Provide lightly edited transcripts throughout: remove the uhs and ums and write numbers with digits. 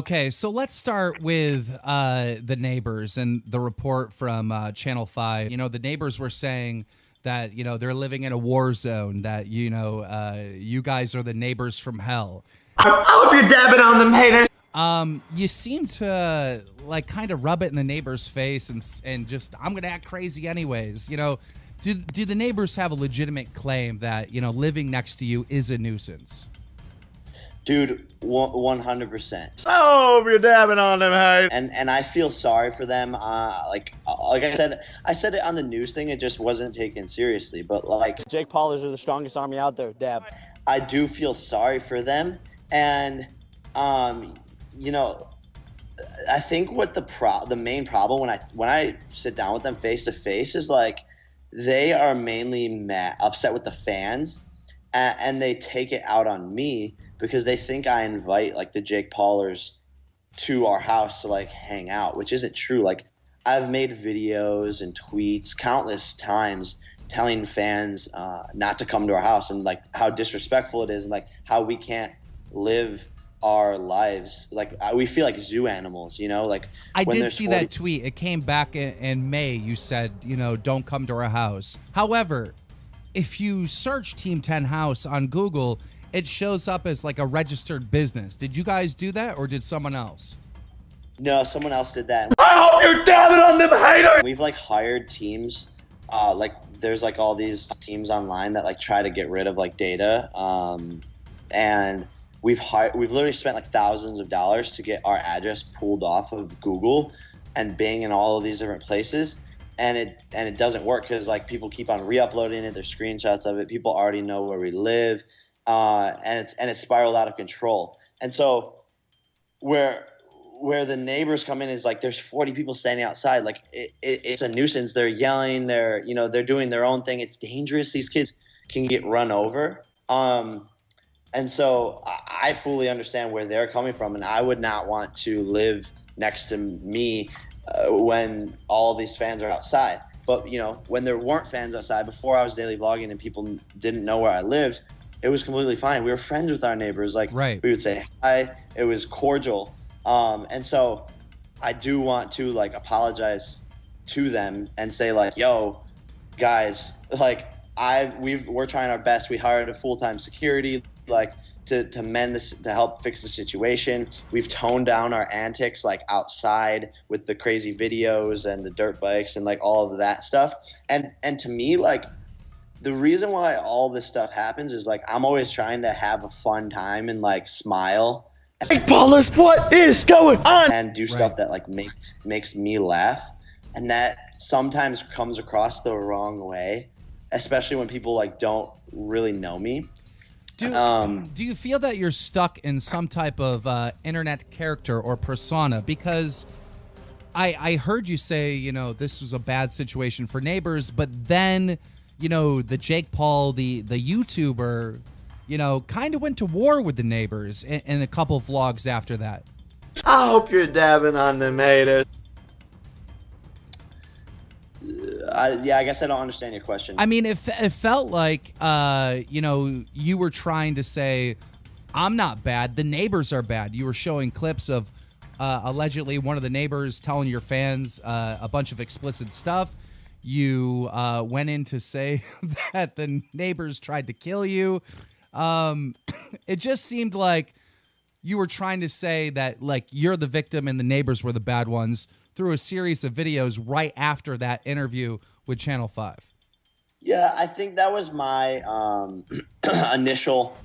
Okay, so let's start with the neighbors and the report from Channel 5. You know, the neighbors were saying that, you know, they're living in a war zone, that, you know, you guys are the neighbors from hell. I hope you're dabbing on them haters. You seem to, like, kind of rub it in the neighbor's face and just, I'm going to act crazy anyways. You know, do the neighbors have a legitimate claim that, you know, living next to you is a nuisance? Dude, 100%. Oh, you're dabbing on them, hey. And I feel sorry for them. Like I said it on the news thing. It just wasn't taken seriously. But like, Jake Paulers are the strongest army out there. Dab. I do feel sorry for them. And you know, I think what the main problem when I sit down with them face to face is like they are mainly upset with the fans, and they take it out on me because they think I invite like the Jake Paulers to our house to like hang out, which isn't true. Like I've made videos and tweets countless times telling fans not to come to our house and like how disrespectful it is and like how we can't live our lives. Like we feel like zoo animals, you know, like I did see that tweet. It came back in May. You said, you know, don't come to our house. However, if you search Team 10 House on Google, it shows up as like a registered business. Did you guys do that or did someone else? No, someone else did that. I hope you're dabbing on them haters. We've like hired teams, like there's like all these teams online that like try to get rid of like data, and we've literally spent like thousands of dollars to get our address pulled off of Google and Bing and all of these different places, and it doesn't work because like people keep on re-uploading it. There's screenshots of it. People already know where we live, and it's spiraled out of control. And so where the neighbors come in is like there's 40 people standing outside. Like it's a nuisance. They're yelling. They're doing their own thing. It's dangerous. These kids can get run over. And so I fully understand where they're coming from, and I would not want to live next to me when all these fans are outside. But, you know, when there weren't fans outside, before I was daily vlogging and people didn't know where I lived, it was completely fine. We were friends with our neighbors. Like, right. We would say hi. It was cordial. And so I do want to, like, apologize to them and say, like, yo, guys, like, we're trying our best. We hired a full-time security, like, to mend this, to help fix the situation. We've toned down our antics, like, outside with the crazy videos and the dirt bikes and, like, all of that stuff. And to me, like, the reason why all this stuff happens is, like, I'm always trying to have a fun time and, like, smile. Hey, ballers, what is going on? And do stuff that, like, makes me laugh. And that sometimes comes across the wrong way, especially when people, like, don't really know me. Do you feel that you're stuck in some type of internet character or persona? Because I heard you say, you know, this was a bad situation for neighbors, but then, you know, the Jake Paul, the YouTuber, you know, kind of went to war with the neighbors in a couple of vlogs after that. I hope you're dabbing on them haters. Yeah, I guess I don't understand your question. I mean, it felt like, you know, you were trying to say, I'm not bad, the neighbors are bad. You were showing clips of allegedly one of the neighbors telling your fans a bunch of explicit stuff. You went in to say that the neighbors tried to kill you. It just seemed like you were trying to say that, like, you're the victim and the neighbors were the bad ones through a series of videos right after that interview with Channel 5. Yeah, I think that was my initial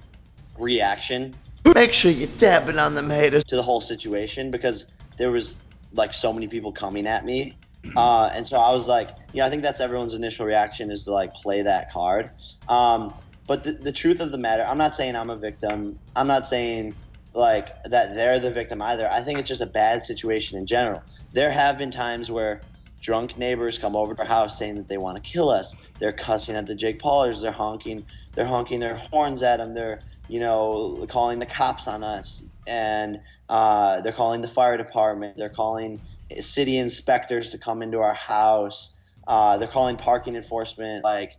reaction. Make sure you're dabbing on them haters. To the whole situation, because there was, like, so many people coming at me. And so I was like, you know, I think that's everyone's initial reaction, is to, like, play that card. But the truth of the matter, I'm not saying I'm a victim. I'm not saying, like, that they're the victim either. I think it's just a bad situation in general. There have been times where drunk neighbors come over to our house saying that they want to kill us. They're cussing at the Jake Paulers. They're honking their horns at them. They're, you know, calling the cops on us. And they're calling the fire department. They're calling city inspectors to come into our house. They're calling parking enforcement. Like,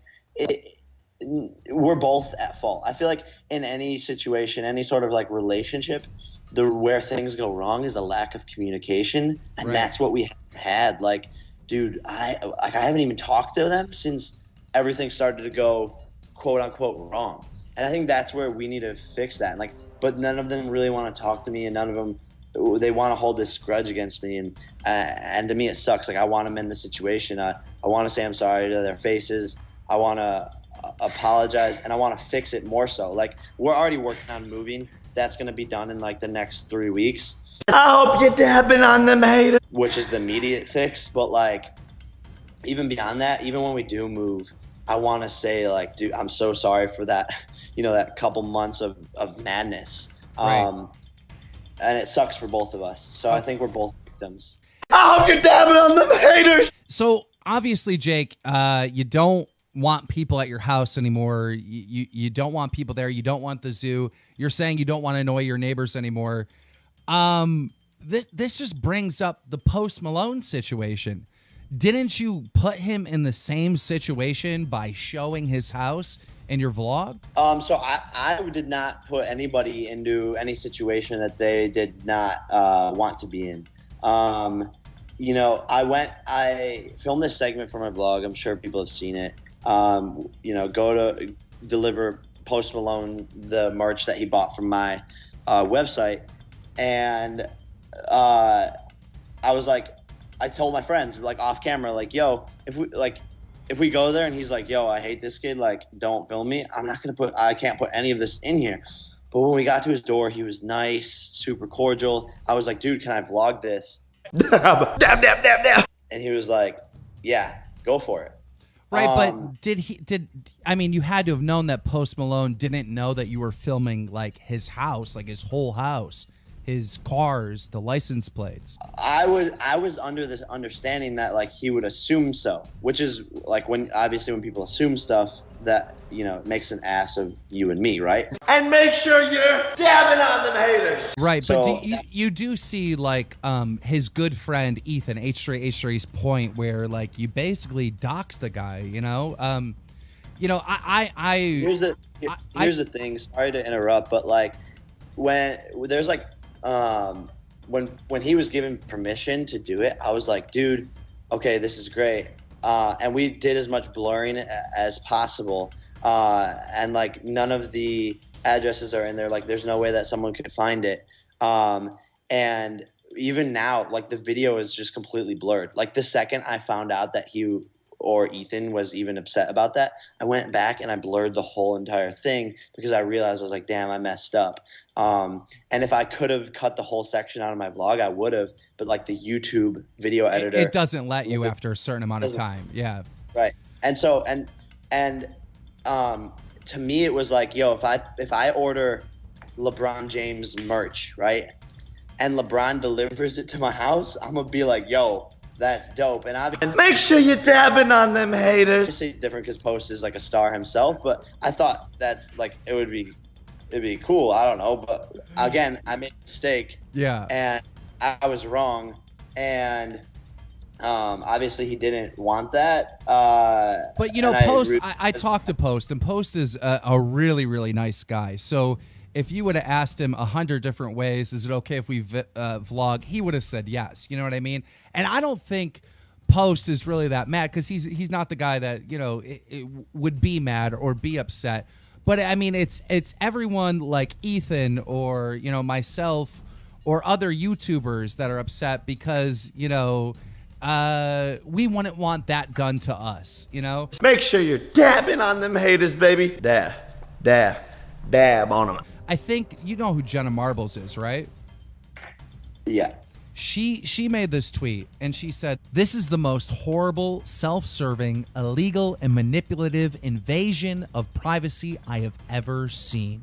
we're both at fault. I feel like in any situation, any sort of like relationship, where things go wrong is a lack of communication, and that's what we had. Like, dude, I haven't even talked to them since everything started to go quote unquote wrong, and I think that's where we need to fix that. And like, but none of them really want to talk to me, and none of them they want to hold this grudge against me, and to me it sucks. Like, I want to mend the situation. I want to say I'm sorry to their faces. I want to apologize, and I want to fix it more so. Like, we're already working on moving. That's going to be done in like the next 3 weeks. I hope you're dabbing on them haters. Which is the immediate fix. But like, even beyond that, even when we do move, I want to say like, dude, I'm so sorry for that, that couple months of madness. And it sucks for both of us. So I think we're both victims. I hope you're dabbing on them haters. So obviously, Jake, you don't want people at your house anymore. You don't want people there. You don't want the zoo. You're saying you don't want to annoy your neighbors anymore. This just brings up the Post Malone situation. Didn't you put him in the same situation by showing his house in your vlog? So I did not put anybody into any situation that they did not want to be in. I filmed this segment for my vlog. I'm sure people have seen it. Go to deliver Post Malone the merch that he bought from my website. And I was like, I told my friends like off camera, like, yo, if we go there and he's like, yo, I hate this kid, like, don't film me. I can't put any of this in here. But when we got to his door, he was nice, super cordial. I was like, dude, can I vlog this? Dab, dab, dab, dab. And he was like, yeah, go for it. Right, but you had to have known that Post Malone didn't know that you were filming like his house, like his whole house, his cars, the license plates. I was under this understanding that like he would assume so, which is like when people assume stuff, that makes an ass of you and me, right? And make sure you're dabbing on them haters. Right, So, but you do see like his good friend Ethan H3H3's point where like you basically dox the guy, Here's the thing. Sorry to interrupt, but like when there's like when he was given permission to do it, I was like, dude, okay, this is great. And we did as much blurring as possible. And like none of the addresses are in there. Like there's no way that someone could find it. And even now, like the video is just completely blurred. Like the second I found out that he or Ethan was even upset about that, I went back and I blurred the whole entire thing because I realized I was like, damn, I messed up. And if I could have cut the whole section out of my vlog, I would have. But like the YouTube video editor, it doesn't let you after a certain amount of time. Yeah. Right. And so to me it was like, yo, if I order LeBron James merch, right, and LeBron delivers it to my house, I'm gonna be like, yo, that's dope. And obviously, Make sure you're dabbing on them haters. it's different because Post is like a star himself, but I thought that's like it'd be cool. I don't know, but again, I made a mistake. Yeah. And I was wrong, and obviously he didn't want that. But Post, really, I talked to Post, and Post is a really, really nice guy. So if you would have asked him 100 different ways, is it okay if we vlog? He would have said yes. You know what I mean? And I don't think Post is really that mad because he's not the guy that it would be mad or be upset. But I mean, it's everyone like Ethan or myself or other YouTubers that are upset because we wouldn't want that done to us. Make sure you're dabbing on them haters, baby. Dab, dab, dab on them. I think you know who Jenna Marbles is, right? yeah. She made this tweet and she said, "This is the most horrible, self-serving, illegal, and manipulative invasion of privacy I have ever seen."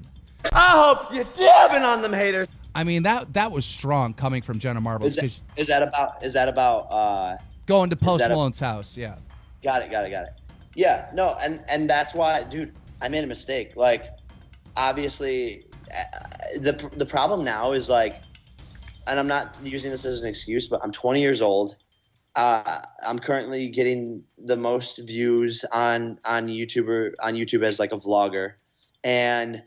I hope you're dabbing on them haters. I mean, that was strong coming from Jenna Marbles. Is that about Going to Post Malone's house, yeah. Got it. Yeah, no, and that's why, dude, I made a mistake. Like, obviously, the problem now is like, and I'm not using this as an excuse, but I'm 20 years old. I'm currently getting the most views on YouTube as like a vlogger, and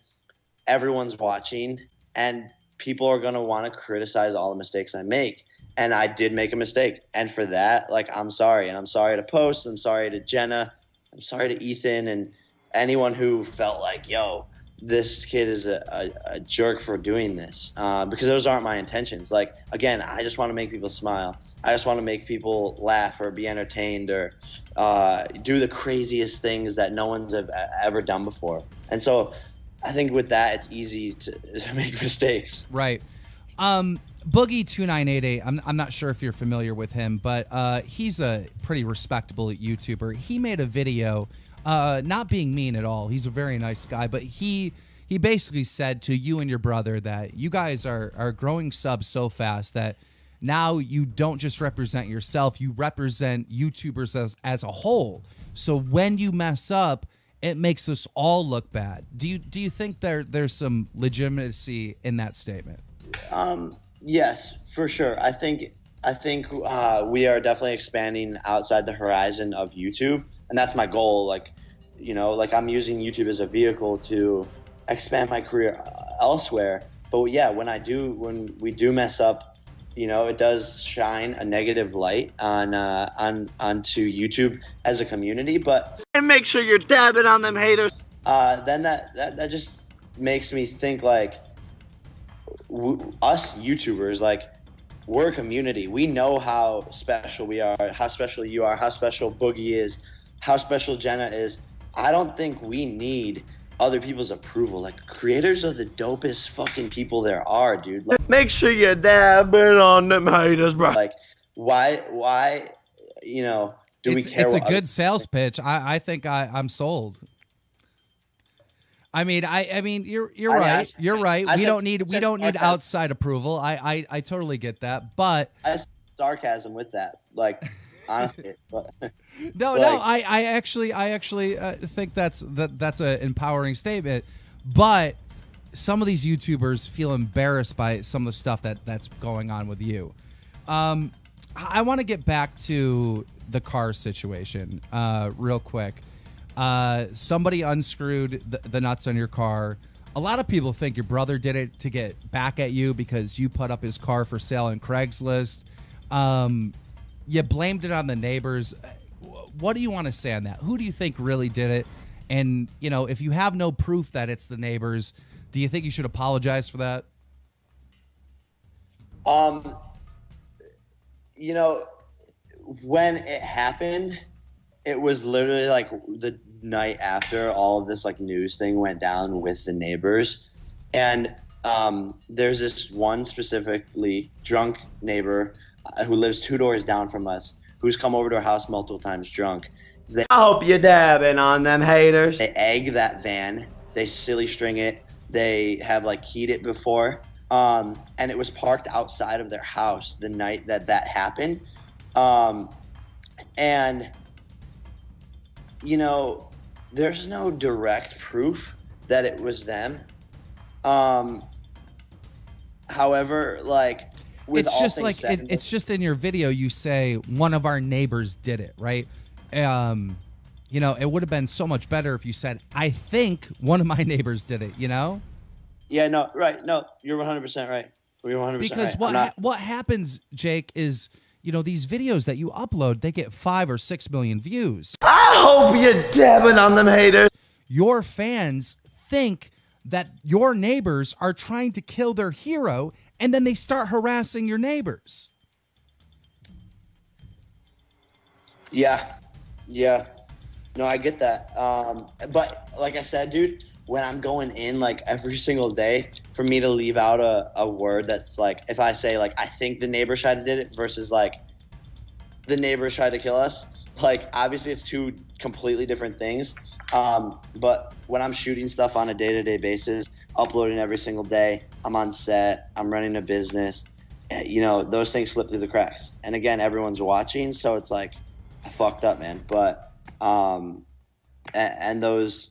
everyone's watching, and people are gonna want to criticize all the mistakes I make. And I did make a mistake, and for that, like, I'm sorry, and I'm sorry to Post, I'm sorry to Jenna, I'm sorry to Ethan, and anyone who felt like, yo, this kid is a jerk for doing this, because those aren't my intentions. Like, again, I just want to make people smile. I just want to make people laugh or be entertained or do the craziest things that no one's ever done before. And so I think with that, it's easy to make mistakes. Right. Boogie2988, I'm not sure if you're familiar with him, but he's a pretty respectable YouTuber. He made a video, not being mean at all. He's a very nice guy, but he basically said to you and your brother that you guys are growing subs so fast that now you don't just represent yourself, you represent YouTubers as a whole. So when you mess up, it makes us all look bad. Do you think there's some legitimacy in that statement? Yes, for sure. I think we are definitely expanding outside the horizon of YouTube, and that's my goal. Like, you know, like, I'm using YouTube as a vehicle to expand my career elsewhere. But yeah, when we do mess up, you know, it does shine a negative light onto YouTube as a community. But And make sure you're dabbing on them haters. then that just makes me think, like, us YouTubers, like, we're a community. We know how special we are, how special you are, how special Boogie is, how special Jenna is. I don't think we need other people's approval. Like, creators are the dopest fucking people there are, dude. Like, Make sure you're dabbing on them haters, bro. like, why, you know, do we care? It's a what good sales pitch. I think I'm sold. I mean, you're right. You're right. We don't need outside approval. I totally get that. But I said sarcasm with that, like, honestly. But, no, like, I actually think that's an empowering statement. But some of these YouTubers feel embarrassed by some of the stuff that's going on with you. I want to get back to the car situation real quick. Somebody unscrewed the nuts on your car. A lot of people think your brother did it to get back at you because you put up his car for sale on Craigslist. You blamed it on the neighbors. What do you want to say on that? Who do you think really did it? And, you know, if you have no proof that it's the neighbors, do you think you should apologize for that? You know, when it happened, it was literally like the night after all of this like news thing went down with the neighbors. And there's this one specifically drunk neighbor who lives 2 doors down from us, who's come over to our house multiple times drunk. I hope you're dabbing on them haters. They egg that van. They silly string it. They have like keyed it before. And it was parked outside of their house the night that happened. And, you know, there's no direct proof that it was them. However, like, with it's all just things like said, it's just in your video you say one of our neighbors did it, right? You know, it would have been so much better if you said, I think one of my neighbors did it, you know? Yeah, no, right. No, you're 100% right. You're 100% Because right. what happens, Jake, is, you know, these videos that you upload, they get 5 or 6 million views. I hope you're dabbing on them haters. Your fans think that your neighbors are trying to kill their hero, and then they start harassing your neighbors. Yeah. No, I get that. But like I said, dude, when I'm going in like every single day, for me to leave out a word that's like, if I say like, I think the neighbors tried to did it versus like the neighbors tried to kill us, like obviously it's 2 completely different things. But when I'm shooting stuff on a day-to-day basis, uploading every single day, I'm on set, I'm running a business, you know, those things slip through the cracks. And again, everyone's watching, so it's like, I fucked up, man. But and those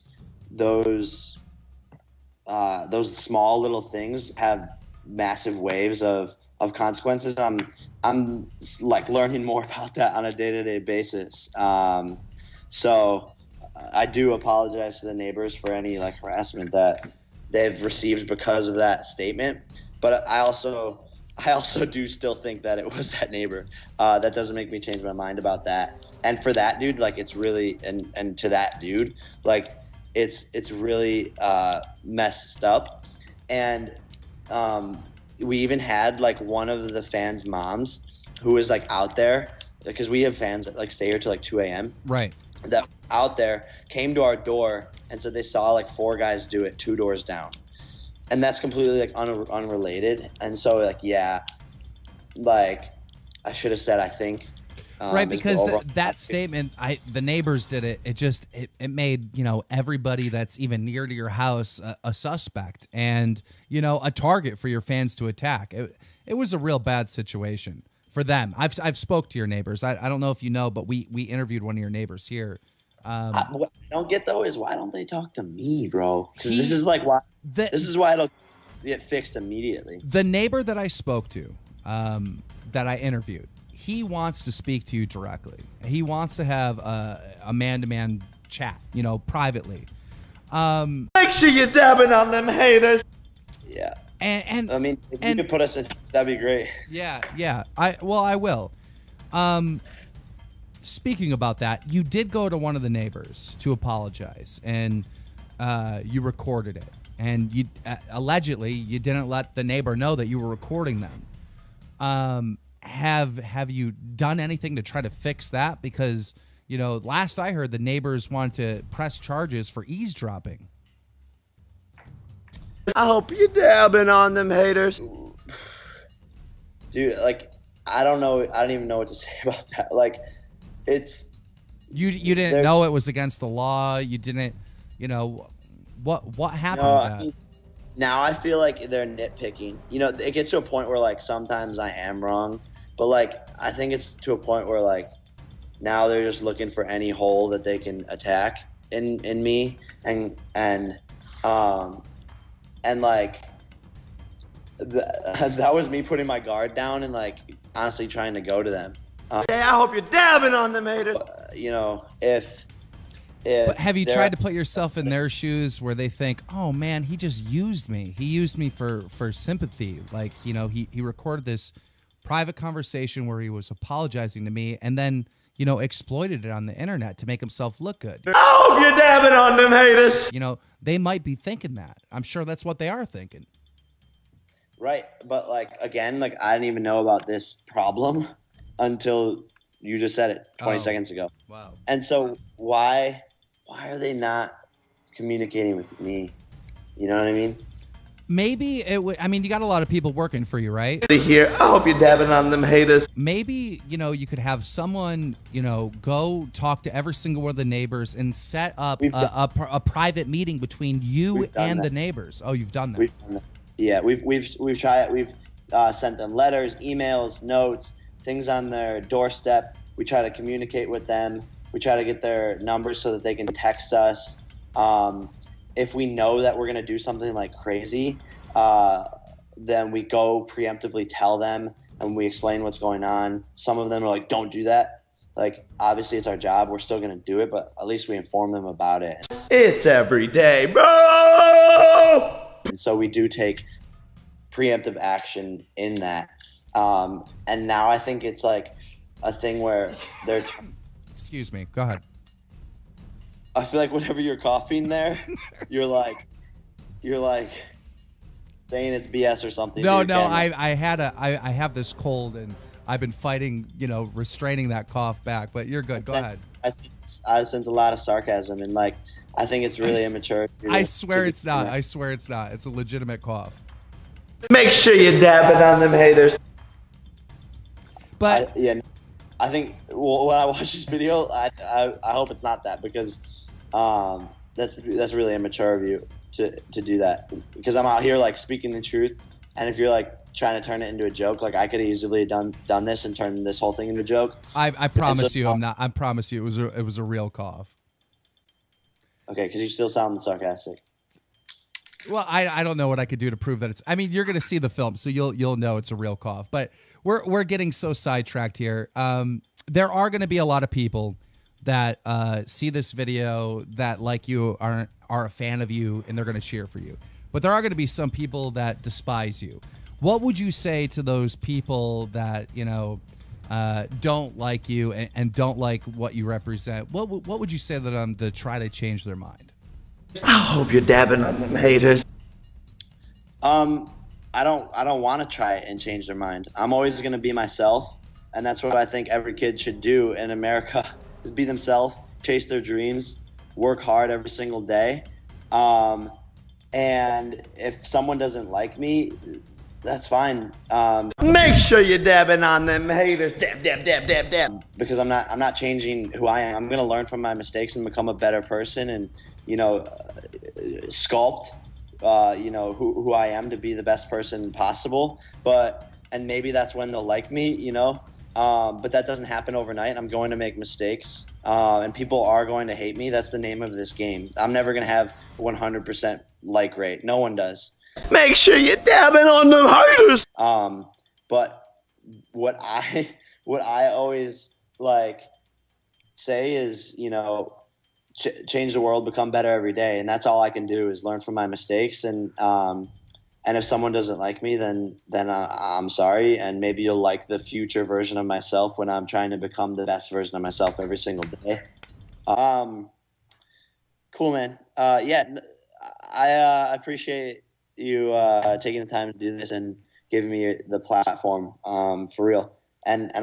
small little things have massive waves of consequences. I'm like learning more about that on a day-to-day basis. So I do apologize to the neighbors for any like harassment that they've received because of that statement. But I also do still think that it was that neighbor. That doesn't make me change my mind about that. And for that dude, like it's really, and to that dude, like it's really messed up. And we even had like one of the fans' moms who was like out there, because we have fans that like stay here till like 2 a.m. Right. That out there came to our door and said they saw like 4 guys do it 2 doors down. And that's completely like unrelated. And so like, yeah, like I should have said, I think. Right, because that statement, the neighbors did it. It made everybody that's even near to your house a suspect and a target for your fans to attack. It was a real bad situation for them. I've spoke to your neighbors. I don't know if you know, but we interviewed one of your neighbors here. What I don't get though is why don't they talk to me, bro? Because this is like why this is why it'll get fixed immediately. The neighbor that I spoke to, that I interviewed, he wants to speak to you directly. He wants to have a man-to-man chat, privately. Make sure you're dabbing on them haters. Yeah. And I mean, if you could put us in, that'd be great. Yeah. I will. Speaking about that, you did go to one of the neighbors to apologize, and you recorded it. And you allegedly you didn't let the neighbor know that you were recording them. Have you done anything to try to fix that? Because last I heard, the neighbors wanted to press charges for eavesdropping. I hope you're dabbing on them haters. Dude, like I don't even know what to say about that. Like it's you didn't know it was against the law. You didn't what happened with that? I mean, now I feel like they're nitpicking. It gets to a point where like sometimes I am wrong, but like I think it's to a point where like now they're just looking for any hole that they can attack in me, and like that was me putting my guard down and like honestly trying to go to them. Hey, I hope you're dabbing on them haters. But have you tried to put yourself in their shoes where they think, oh man, he just used me. He used me for sympathy. Like, he recorded this private conversation where he was apologizing to me and then, exploited it on the internet to make himself look good. I hope you're dabbing on them haters. They might be thinking that. I'm sure that's what they are thinking. Right. But like, again, like I didn't even know about this problem until you just said it 20 seconds ago. Wow. And so why are they not communicating with me? You know what I mean? Maybe it would. I mean, you got a lot of people working for you, right? Here, I hope you're dabbing on them haters. Maybe, you could have someone, go talk to every single one of the neighbors and set up a private meeting between you and the neighbors. Oh, you've done that. We've done that. Yeah, we've tried it. We've sent them letters, emails, notes, things on their doorstep. We try to communicate with them. We try to get their numbers so that they can text us. If we know that we're going to do something like crazy, then we go preemptively tell them and we explain what's going on. Some of them are like, don't do that. Like, obviously it's our job. We're still going to do it, but at least we inform them about it. It's every day, bro! And so we do take preemptive action in that. And now I think it's like a thing where they're... Excuse me. Go ahead. I feel like whenever you're coughing there, you're like saying it's BS or something. No, I have this cold and I've been fighting, restraining that cough back, but you're good. Go ahead. I sense a lot of sarcasm and like, I think it's really immature. I swear it's not. I swear it's not. It's a legitimate cough. Make sure you're dabbing on them haters. But I think when I watch this video, I hope it's not that, because that's really immature of you to do that, because I'm out here like speaking the truth, and if you're like trying to turn it into a joke, like I could easily have done this and turned this whole thing into a joke. I promise you, I'm not. I promise you, it was a real cough. Okay, because you still sound sarcastic. Well, I don't know what I could do to prove that it's. I mean, you're going to see the film, so you'll know it's a real cough. But we're getting so sidetracked here. There are going to be a lot of people that see this video that, like you, are a fan of you, and they're going to cheer for you. But there are going to be some people that despise you. What would you say to those people that don't like you and don't like what you represent? What would you say to them to try to change their mind? I hope you're dabbing on them haters. I don't want to try and change their mind. I'm always going to be myself, and that's what I think every kid should do in America is be themselves, chase their dreams, work hard every single day. And if someone doesn't like me, that's fine. Make sure you're dabbing on them haters. Dab, dab, dab, dab, dab. Because I'm not changing who I am. I'm going to learn from my mistakes and become a better person, and sculpt who I am to be the best person possible. And maybe that's when they'll like me, but that doesn't happen overnight. I'm going to make mistakes, and people are going to hate me. That's the name of this game. I'm never going to have 100% like rate. No one does. Make sure you're dabbing on them haters. But what I always say is, change the world, become better every day, and that's all I can do is learn from my mistakes. And if someone doesn't like me, then I'm sorry, and maybe you'll like the future version of myself when I'm trying to become the best version of myself every single day. Cool, man. I appreciate you taking the time to do this and giving me the platform, for real. And I